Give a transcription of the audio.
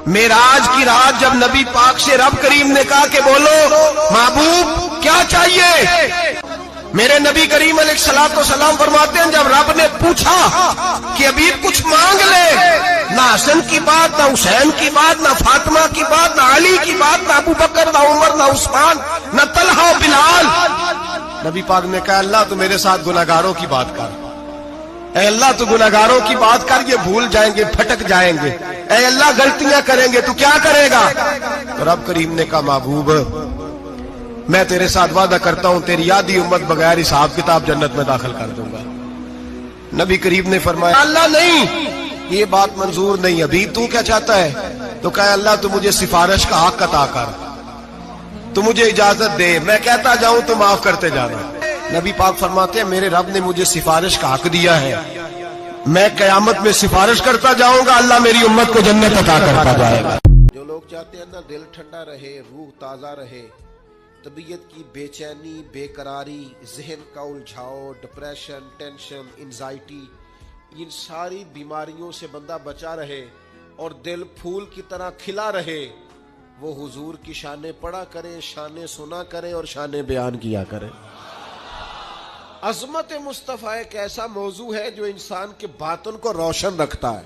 मेराज की रात जब नबी पाक से रब करीम ने कहा कि बोलो महबूब क्या चाहिए, मेरे नबी करीम अलैहिस्सलाम फरमाते हैं जब रब ने पूछा कि अभी कुछ मांग ले, ना हसन की बात, ना हुसैन की बात, ना फातिमा की बात, ना अली की बात, ना अबू बकर, ना उमर, ना उस्मान, ना तलहा बिलाल, नबी पाक ने कहा अल्लाह तू मेरे साथ गुनाहगारों की बात कर, ऐ अल्लाह तू गुनाहगारों की बात कर, ये भूल जाएंगे, भटक जाएंगे, ऐ अल्लाह गलतियां करेंगे, तू क्या करेगा। तो रब करीम ने कहा महबूब मैं तेरे साथ वादा करता हूं तेरी आधी उम्मत बगैर हिसाब किताब जन्नत में दाखिल कर दूंगा। नबी करीम ने फरमाया अल्लाह नहीं, ये बात मंजूर नहीं, अभी तू क्या चाहता है। तो कहा अल्लाह तू मुझे सिफारिश का हक अता कर, तू मुझे इजाजत दे, मैं कहता जाऊं तो माफ करते जाना। नबी पाक फरमाते हैं मेरे रब ने मुझे सिफारिश का हक दिया है, मैं कयामत में सिफारिश करता जाऊंगा, अल्लाह मेरी उम्मत को जन्नत अता करता जाएगा। जो लोग चाहते हैं ना दिल ठंडा रहे, रूह ताज़ा रहे, तबीयत की बेचैनी, बेकरारी, जहन का उलझाव, डिप्रेशन, टेंशन, एंजाइटी, इन सारी बीमारियों से बंदा बचा रहे और दिल फूल की तरह खिला रहे, वो हुजूर की शाने पढ़ा करे, शाने सुना करे और शाने बयान किया करे। अजमत मुस्तफ़ा एक ऐसा मौजू है जो इंसान के बातन को रोशन रखता है।